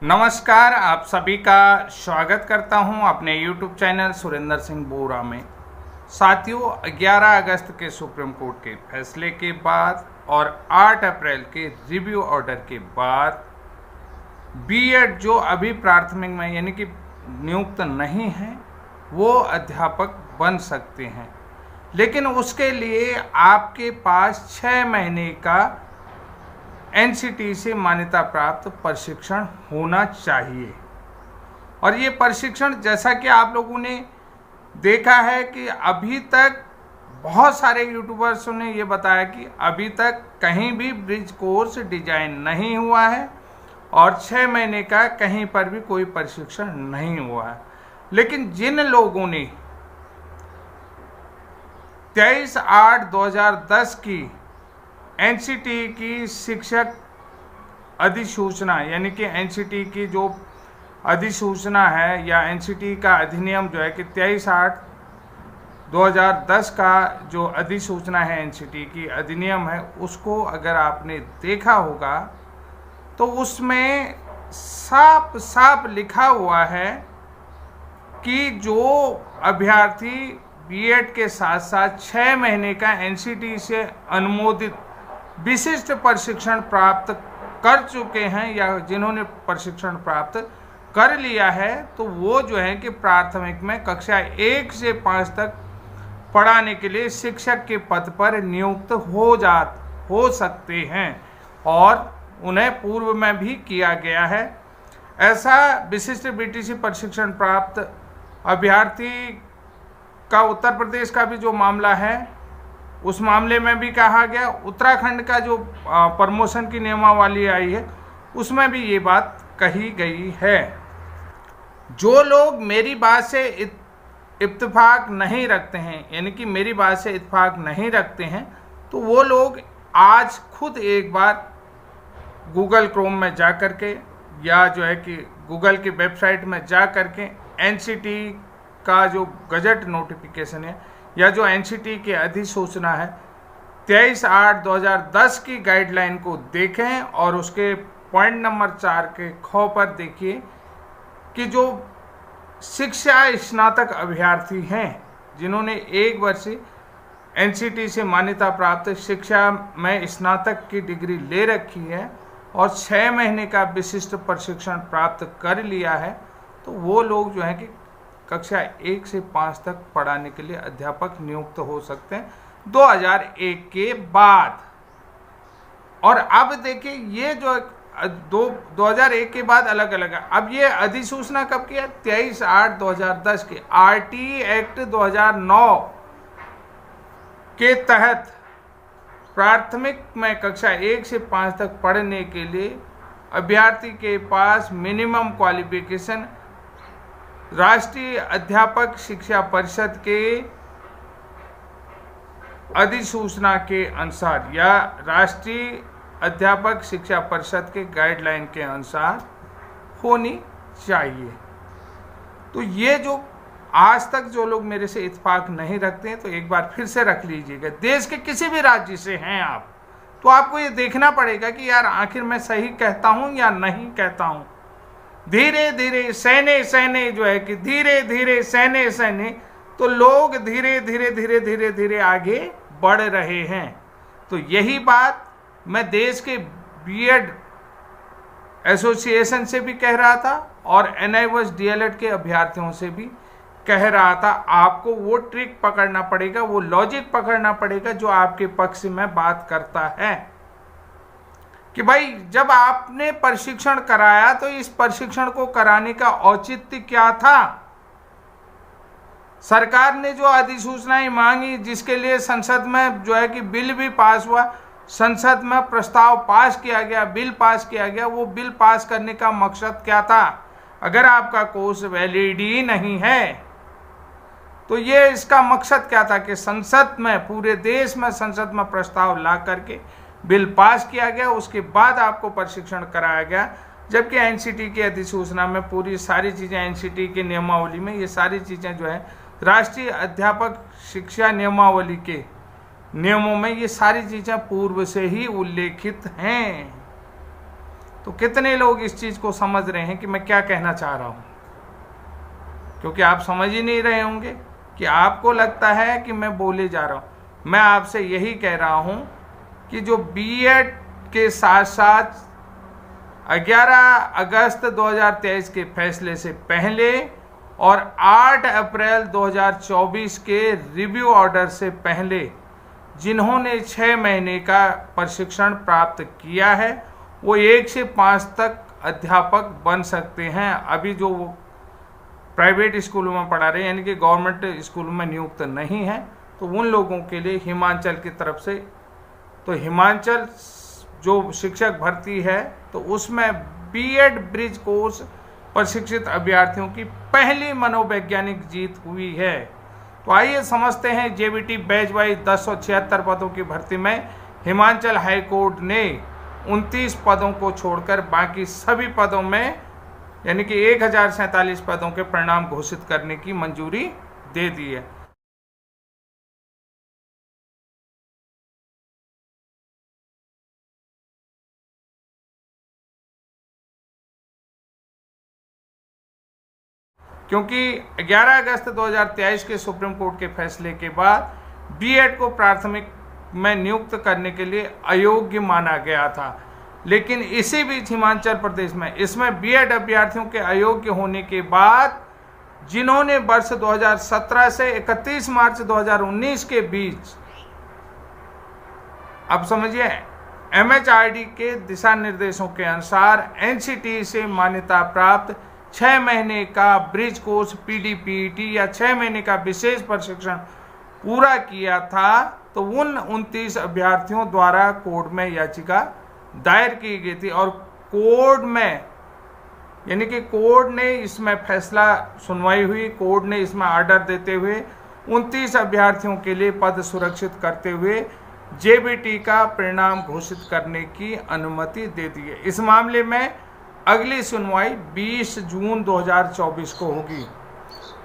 नमस्कार, आप सभी का स्वागत करता हूं अपने YouTube चैनल सुरेंद्र सिंह बोरा में। साथियों, 11 अगस्त के सुप्रीम कोर्ट के फैसले के बाद और 8 अप्रैल के रिव्यू ऑर्डर के बाद बीएड जो अभी प्राथमिक में यानी कि नियुक्त नहीं है वो अध्यापक बन सकते हैं, लेकिन उसके लिए आपके पास 6 महीने का एनसीटी से मान्यता प्राप्त प्रशिक्षण होना चाहिए। और ये प्रशिक्षण, जैसा कि आप लोगों ने देखा है कि अभी तक बहुत सारे यूट्यूबर्स ने ये बताया कि अभी तक कहीं भी ब्रिज कोर्स डिजाइन नहीं हुआ है और 6 महीने का कहीं पर भी कोई प्रशिक्षण नहीं हुआ है। लेकिन जिन लोगों ने 23/8/2010 की एनसीटी की शिक्षक अधिसूचना यानी कि एनसीटी की जो अधिसूचना है या एनसीटी का अधिनियम जो है कि 23/8/2010 का जो अधिसूचना है एनसीटी की अधिनियम है, उसको अगर आपने देखा होगा तो उसमें साफ साफ लिखा हुआ है कि जो अभ्यर्थी बीएड के साथ साथ 6 महीने का एनसीटी से अनुमोदित विशिष्ट प्रशिक्षण प्राप्त कर चुके हैं या जिन्होंने प्रशिक्षण प्राप्त कर लिया है, तो वो जो है कि प्राथमिक में कक्षा 1 से 5 तक पढ़ाने के लिए शिक्षक के पद पर नियुक्त हो सकते हैं और उन्हें पूर्व में भी किया गया है। ऐसा विशिष्ट बीटीसी प्रशिक्षण प्राप्त अभ्यर्थी का उत्तर प्रदेश का भी जो मामला है, उस मामले में भी कहा गया। उत्तराखंड का जो प्रमोशन की नियमावली आई है, उसमें भी ये बात कही गई है। जो लोग मेरी बात से इत्तेफाक नहीं रखते हैं, यानी कि मेरी बात से इत्तेफाक नहीं रखते हैं, तो वो लोग आज खुद एक बार गूगल क्रोम में जा कर के या जो है कि गूगल की वेबसाइट में जा कर के एनसीटी का जो गजट नोटिफिकेशन है या जो एनसीटी की अधिसूचना है 23/8/2010 की गाइडलाइन को देखें और उसके पॉइंट नंबर 4 के ख पर देखिए कि जो शिक्षा स्नातक अभ्यर्थी हैं जिन्होंने 1 वर्ष एनसीटी से मान्यता प्राप्त शिक्षा में स्नातक की डिग्री ले रखी है और 6 महीने का विशिष्ट प्रशिक्षण प्राप्त कर लिया है, तो वो लोग जो है कि कक्षा 1 से 5 तक पढ़ाने के लिए अध्यापक नियुक्त हो सकते हैं 2001 के बाद। और अब देखिए, ये जो 2001 के बाद अलग अलग है। अब ये अधिसूचना कब की है? 23/8/2010 की आरटी एक्ट 2009 के तहत प्राथमिक में कक्षा 1 से 5 तक पढ़ने के लिए अभ्यर्थी के पास मिनिमम क्वालिफिकेशन राष्ट्रीय अध्यापक शिक्षा परिषद के अधिसूचना के अनुसार या राष्ट्रीय अध्यापक शिक्षा परिषद के गाइडलाइन के अनुसार होनी चाहिए। तो ये जो आज तक जो लोग मेरे से इत्तेफाक नहीं रखते हैं, तो एक बार फिर से रख लीजिएगा। देश के किसी भी राज्य से हैं आप, तो आपको ये देखना पड़ेगा कि यार आखिर मैं सही कहता हूं या नहीं कहता हूं। धीरे धीरे सहने जो है कि धीरे धीरे सहने तो लोग धीरे धीरे आगे बढ़ रहे हैं। तो यही बात मैं देश के बीएड एसोसिएशन से भी कह रहा था और NIOS DLED के अभ्यर्थियों से भी कह रहा था। आपको वो ट्रिक पकड़ना पड़ेगा, वो लॉजिक पकड़ना पड़ेगा जो आपके पक्ष में बात करता है कि भाई जब आपने प्रशिक्षण कराया तो इस प्रशिक्षण को कराने का औचित्य क्या था। सरकार ने जो अधिसूचनाएं मांगी, जिसके लिए संसद में जो है कि बिल भी पास हुआ, संसद में प्रस्ताव पास किया गया, बिल पास किया गया, वो बिल पास करने का मकसद क्या था? अगर आपका कोर्स वैलिड ही नहीं है तो ये इसका मकसद क्या था कि संसद में, पूरे देश में संसद में प्रस्ताव ला करके बिल पास किया गया, उसके बाद आपको प्रशिक्षण कराया गया। जबकि एनसीटी की अधिसूचना में पूरी सारी चीज़ें, एनसीटी की नियमावली में ये सारी चीज़ें जो है राष्ट्रीय अध्यापक शिक्षा नियमावली के नियमों में ये सारी चीज़ें पूर्व से ही उल्लेखित हैं। तो कितने लोग इस चीज़ को समझ रहे हैं कि मैं क्या कहना चाह रहा हूँ? क्योंकि आप समझ ही नहीं रहे होंगे कि आपको लगता है कि मैं बोले जा रहा हूँ। मैं आपसे यही कह रहा हूँ कि जो बीएड के साथ साथ 11 अगस्त 2023 के फैसले से पहले और 8 अप्रैल 2024 के रिव्यू ऑर्डर से पहले जिन्होंने 6 महीने का प्रशिक्षण प्राप्त किया है वो 1 से 5 तक अध्यापक बन सकते हैं। अभी जो वो प्राइवेट स्कूलों में पढ़ा रहे हैं यानी कि गवर्नमेंट स्कूलों में नियुक्त नहीं है, तो उन लोगों के लिए हिमाचल की तरफ से, तो हिमाचल जो शिक्षक भर्ती है तो उसमें बीएड ब्रिज कोर्स प्रशिक्षित अभ्यर्थियों की पहली मनोवैज्ञानिक जीत हुई है। तो आइए समझते हैं जेबीटी बैच वाइज 1076 पदों की भर्ती में हिमाचल हाई कोर्ट ने 29 पदों को छोड़कर बाकी सभी पदों में यानी कि 1047 पदों के परिणाम घोषित करने की मंजूरी दे दी है। क्योंकि 11 अगस्त 2023 के सुप्रीम कोर्ट के फैसले के बाद बीएड को प्राथमिक में नियुक्त करने के लिए अयोग्य माना गया था, लेकिन इसी बीच हिमाचल प्रदेश में इसमें बीएड अभ्यर्थियों के अयोग्य होने के बाद जिन्होंने वर्ष 2017 से 31 मार्च 2019 के बीच, अब समझिए, एमएचआरडी के दिशा निर्देशों के अनुसार एनसीटी से मान्यता प्राप्त 6 महीने का ब्रिज कोर्स पीडीपीटी या 6 महीने का विशेष प्रशिक्षण पूरा किया था, तो उन 29 अभ्यर्थियों द्वारा कोर्ट में याचिका दायर की गई थी और कोर्ट में यानी कि कोर्ट ने इसमें फैसला सुनवाई हुई, कोर्ट ने इसमें ऑर्डर देते हुए 29 अभ्यर्थियों के लिए पद सुरक्षित करते हुए जेबीटी का परिणाम घोषित करने की अनुमति दे दी है। इस मामले में अगली सुनवाई 20 जून 2024 को होगी।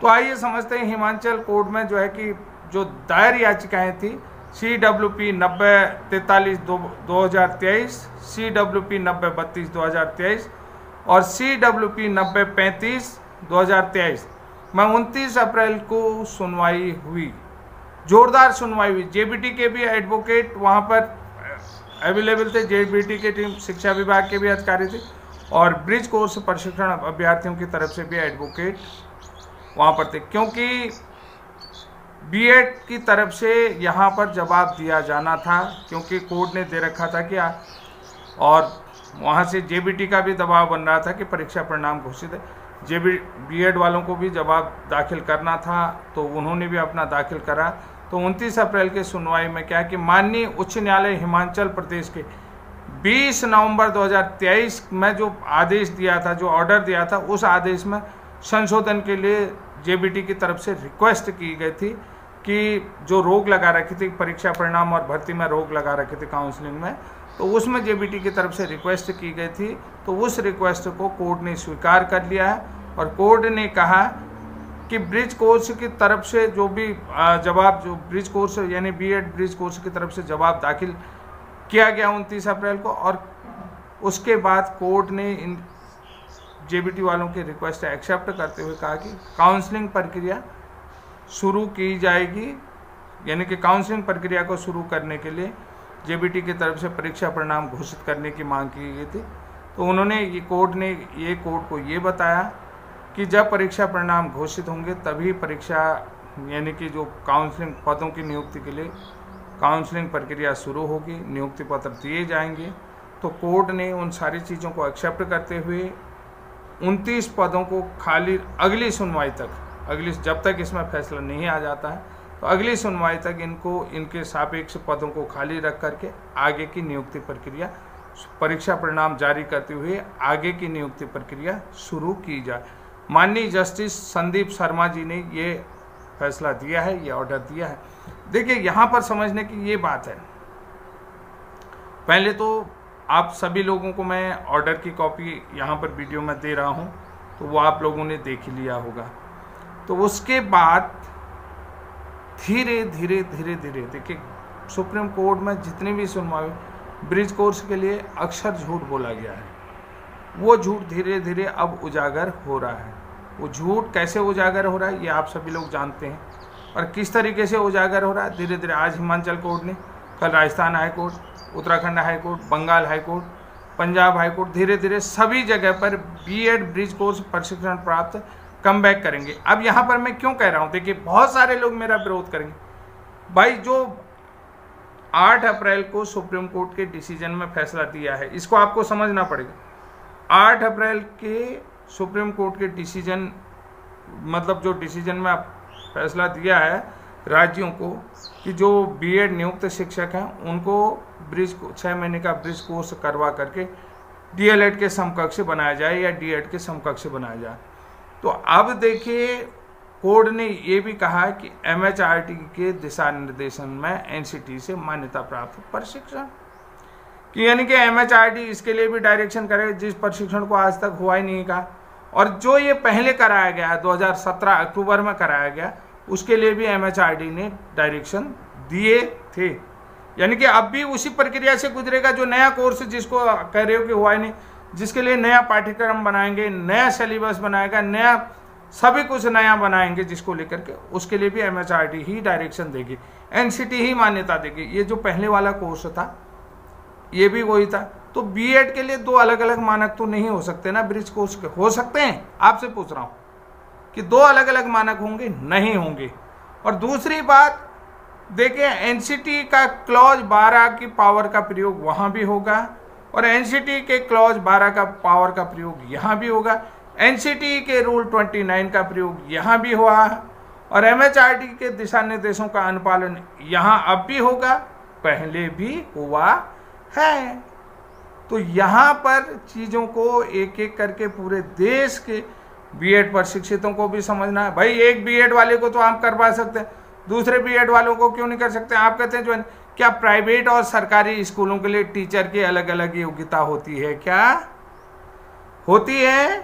तो आइए समझते हैं हिमाचल कोर्ट में जो है कि जो दायर याचिकाएं थी CWP 9043 2023, CWP 9032 2023 और CWP 9035 2023 में 29 अप्रैल को सुनवाई हुई, जोरदार सुनवाई हुई। जेबीटी के भी एडवोकेट वहां पर अवेलेबल थे, जेबीटी के टीम शिक्षा विभाग के भी अधिकारी थे और ब्रिज कोर्स प्रशिक्षण अभ्यर्थियों की तरफ से भी एडवोकेट वहां पर थे, क्योंकि बीएड की तरफ से यहाँ पर जवाब दिया जाना था, क्योंकि कोर्ट ने दे रखा था कि और वहाँ से जेबीटी का भी दबाव बन रहा था कि परीक्षा परिणाम घोषित है, बीएड वालों को भी जवाब दाखिल करना था, तो उन्होंने भी अपना दाखिल करा। तो 29 अप्रैल के सुनवाई में क्या कि माननीय उच्च न्यायालय हिमाचल प्रदेश के 20 नवंबर 2023 में जो आदेश दिया था, जो ऑर्डर दिया था, उस आदेश में संशोधन के लिए जेबीटी की तरफ से रिक्वेस्ट की गई थी कि जो रोक लगा रखी थी परीक्षा परिणाम और भर्ती में रोक लगा रखी थी काउंसलिंग में, तो उसमें जेबीटी की तरफ से रिक्वेस्ट की गई थी। तो उस रिक्वेस्ट को कोर्ट ने स्वीकार कर लिया है और कोर्ट ने कहा कि ब्रिज कोर्स की तरफ से जो भी जवाब, जो ब्रिज कोर्स यानी बीएड ब्रिज कोर्स की तरफ से जवाब दाखिल किया गया 29 अप्रैल को, और उसके बाद कोर्ट ने इन जेबीटी वालों की रिक्वेस्ट एक्सेप्ट करते हुए कहा कि काउंसलिंग प्रक्रिया शुरू की जाएगी, यानी कि काउंसलिंग प्रक्रिया को शुरू करने के लिए जेबीटी की तरफ से परीक्षा परिणाम घोषित करने की मांग की गई थी। तो उन्होंने कोर्ट को ये बताया कि जब परीक्षा परिणाम घोषित होंगे तभी परीक्षा यानी कि जो काउंसलिंग पदों की नियुक्ति के लिए काउंसलिंग प्रक्रिया शुरू होगी, नियुक्ति पत्र दिए जाएंगे। तो कोर्ट ने उन सारी चीज़ों को एक्सेप्ट करते हुए 29 पदों को खाली अगली सुनवाई तक, जब तक इसमें फैसला नहीं आ जाता है तो अगली सुनवाई तक इनके सापेक्ष पदों को खाली रख करके आगे की नियुक्ति प्रक्रिया, परीक्षा परिणाम जारी करते हुए आगे की नियुक्ति प्रक्रिया शुरू की जाए। माननीय जस्टिस संदीप शर्मा जी ने ये फैसला दिया है, ये ऑर्डर दिया है। देखिए यहाँ पर समझने की ये बात है, पहले तो आप सभी लोगों को मैं ऑर्डर की कॉपी यहाँ पर वीडियो में दे रहा हूँ, तो वो आप लोगों ने देख लिया होगा। तो उसके बाद धीरे धीरे देखिए सुप्रीम कोर्ट में जितनी भी सुनवाई ब्रिज कोर्स के लिए अक्सर झूठ बोला गया है, वो झूठ धीरे धीरे अब उजागर हो रहा है। वो झूठ कैसे उजागर हो रहा है ये आप सभी लोग जानते हैं, और किस तरीके से उजागर हो रहा है धीरे धीरे। आज हिमाचल कोर्ट ने, कल Rajasthan high court, Uttarakhand high court, Bengal high court, Punjab high court, धीरे धीरे सभी जगह पर बीएड ब्रिज कोर्स प्रशिक्षण प्राप्त कम बैक करेंगे। अब यहाँ पर मैं क्यों कह रहा हूँ, देखिए बहुत सारे लोग मेरा विरोध करेंगे। भाई जो 8 अप्रैल को सुप्रीम कोर्ट के डिसीजन में फैसला दिया है, इसको आपको समझना पड़ेगा। 8 अप्रैल के सुप्रीम कोर्ट के डिसीजन, मतलब जो डिसीजन में फैसला दिया है राज्यों को कि जो बीएड नियुक्त शिक्षक हैं उनको 6 महीने का ब्रिज कोर्स करवा करके डीएलएड के समकक्ष बनाया जाए या डीएड के समकक्ष बनाया जाए। तो अब देखिए कोर्ट ने ये भी कहा कि एमएचआरडी के दिशा निर्देशन में एनसीटी से मान्यता प्राप्त प्रशिक्षण, कि यानी कि एमएचआरडी इसके लिए भी डायरेक्शन करे जिस प्रशिक्षण को आज तक हुआ ही नहीं का, और जो ये पहले कराया गया 2017 अक्टूबर में कराया गया उसके लिए भी एमएचआरडी ने डायरेक्शन दिए थे। यानी कि अब भी उसी प्रक्रिया से गुजरेगा। जो नया कोर्स जिसको कह रहे हो कि हुआ ही नहीं, जिसके लिए नया पाठ्यक्रम बनाएंगे, नया सिलेबस बनाएगा, नया सभी कुछ नया बनाएंगे जिसको लेकर के, उसके लिए भी एमएचआरडी ही डायरेक्शन देगी, एनसीटी ही मान्यता देगी। ये जो पहले वाला कोर्स था ये भी वही था। तो बीएड के लिए 2 अलग अलग मानक तो नहीं हो सकते ना, ब्रिज कोर्स के हो सकते हैं? आपसे पूछ रहा हूँ कि 2 अलग अलग मानक होंगे? नहीं होंगे। और दूसरी बात देखिए, एनसीटी का क्लॉज 12 की पावर का प्रयोग वहाँ भी होगा और एनसीटी के क्लॉज 12 का पावर का प्रयोग यहाँ भी होगा। एनसीटी के रूल 29 का प्रयोग यहाँ भी हुआ और एमएचआरडी के दिशा निर्देशों का अनुपालन यहाँ अब भी होगा, पहले भी हुआ है। तो यहाँ पर चीज़ों को एक एक करके पूरे देश के बीएड प्रशिक्षितों को भी समझना है। भाई एक बीएड वाले को तो आप करवा सकते हैं, दूसरे बीएड वालों को क्यों नहीं कर सकते? आप कहते हैं जो क्या प्राइवेट और सरकारी स्कूलों के लिए टीचर की अलग अलग योग्यता होती है? क्या होती है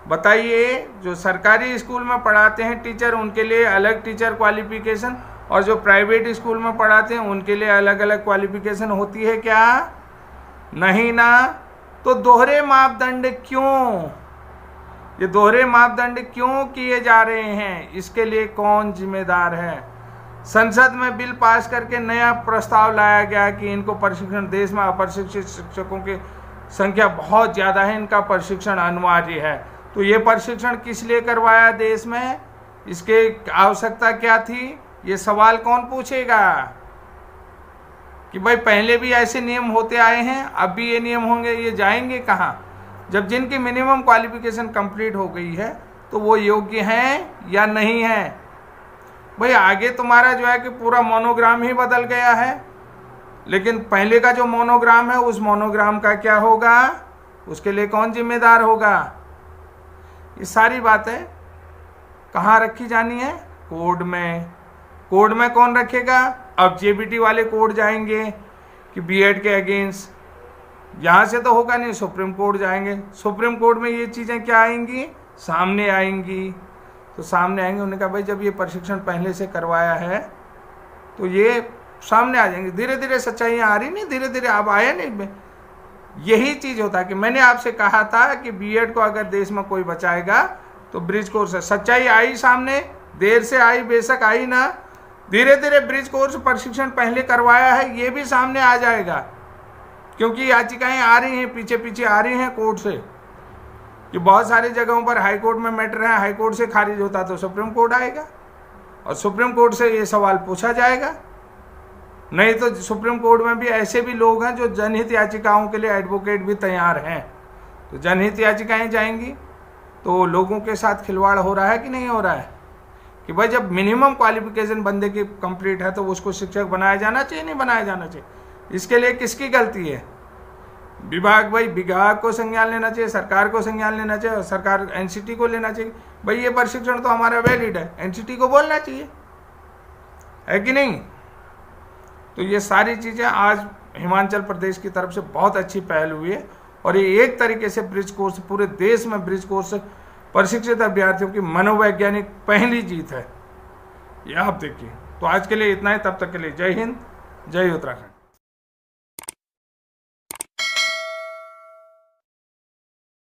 बताइए? जो सरकारी स्कूल में पढ़ाते हैं टीचर उनके लिए अलग टीचर क्वालिफिकेशन, और जो प्राइवेट स्कूल में पढ़ाते हैं उनके लिए अलग अलग क्वालिफिकेशन होती है क्या? नहीं ना। तो दोहरे मापदंड क्यों? ये दोहरे मापदंड क्यों किए जा रहे हैं? इसके लिए कौन जिम्मेदार है? संसद में बिल पास करके नया प्रस्ताव लाया गया कि इनको प्रशिक्षण, देश में अप्रशिक्षित शिक्षकों की संख्या बहुत ज़्यादा है, इनका प्रशिक्षण अनिवार्य है। तो ये प्रशिक्षण किस लिए करवाया देश में? इसके आवश्यकता क्या थी? ये सवाल कौन पूछेगा कि भाई पहले भी ऐसे नियम होते आए हैं, अब भी ये नियम होंगे? ये जाएंगे कहाँ? जब जिनकी मिनिमम क्वालिफिकेशन कंप्लीट हो गई है तो वो योग्य हैं या नहीं है? भाई आगे तुम्हारा जो है कि पूरा मोनोग्राम ही बदल गया है, लेकिन पहले का जो मोनोग्राम है उस मोनोग्राम का क्या होगा? उसके लिए कौन जिम्मेदार होगा? ये सारी बातें कहाँ रखी जानी है? कोड में। कोड में कौन रखेगा? अब जेबीटी वाले कोर्ट जाएंगे कि बीएड के अगेंस्ट, यहाँ से तो होगा नहीं, सुप्रीम कोर्ट जाएंगे। सुप्रीम कोर्ट में ये चीज़ें क्या आएंगी? सामने आएंगी। तो सामने आएंगे, उन्होंने कहा भाई जब ये प्रशिक्षण पहले से करवाया है तो ये सामने आ जाएंगे। धीरे धीरे सच्चाइयाँ आ रही नहीं, धीरे धीरे अब आया नहीं। यही चीज़ होता है कि मैंने आपसे कहा था कि बीएड को अगर देश में कोई बचाएगा तो ब्रिज कोर्स है। सच्चाई आई सामने, देर से आई बेशक आई ना, धीरे धीरे ब्रिज कोर्स प्रशिक्षण पहले करवाया है ये भी सामने आ जाएगा, क्योंकि याचिकाएं आ रही हैं, पीछे पीछे आ रही हैं कोर्ट से कि बहुत सारी जगहों पर हाई कोर्ट में मैटर है, हाई कोर्ट से खारिज होता तो सुप्रीम कोर्ट आएगा और सुप्रीम कोर्ट से ये सवाल पूछा जाएगा। नहीं तो सुप्रीम कोर्ट में भी ऐसे भी लोग हैं जो जनहित याचिकाओं के लिए एडवोकेट भी तैयार हैं, तो जनहित याचिकाएं जाएंगी। तो लोगों के साथ खिलवाड़ हो रहा है कि नहीं हो रहा है कि भाई जब मिनिमम क्वालिफिकेशन बंदे की कंप्लीट है तो उसको शिक्षक बनाया जाना चाहिए, नहीं बनाया जाना चाहिए? इसके लिए किसकी गलती है? विभाग को संज्ञान लेना चाहिए, सरकार को संज्ञान लेना चाहिए, और सरकार एनसीटी को लेना चाहिए। भाई ये प्रशिक्षण तो हमारा वैलिड है, एनसीटी को बोलना चाहिए, है कि नहीं? तो ये सारी चीज़ें आज हिमाचल प्रदेश की तरफ से बहुत अच्छी पहल हुई है और ये एक तरीके से ब्रिज कोर्स, पूरे देश में ब्रिज कोर्स प्रशिक्षित अभ्यर्थियों की मनोवैज्ञानिक पहली जीत है, ये आप देखिए। तो आज के लिए इतना ही, तब तक के लिए जय हिंद, जय उत्तराखंड।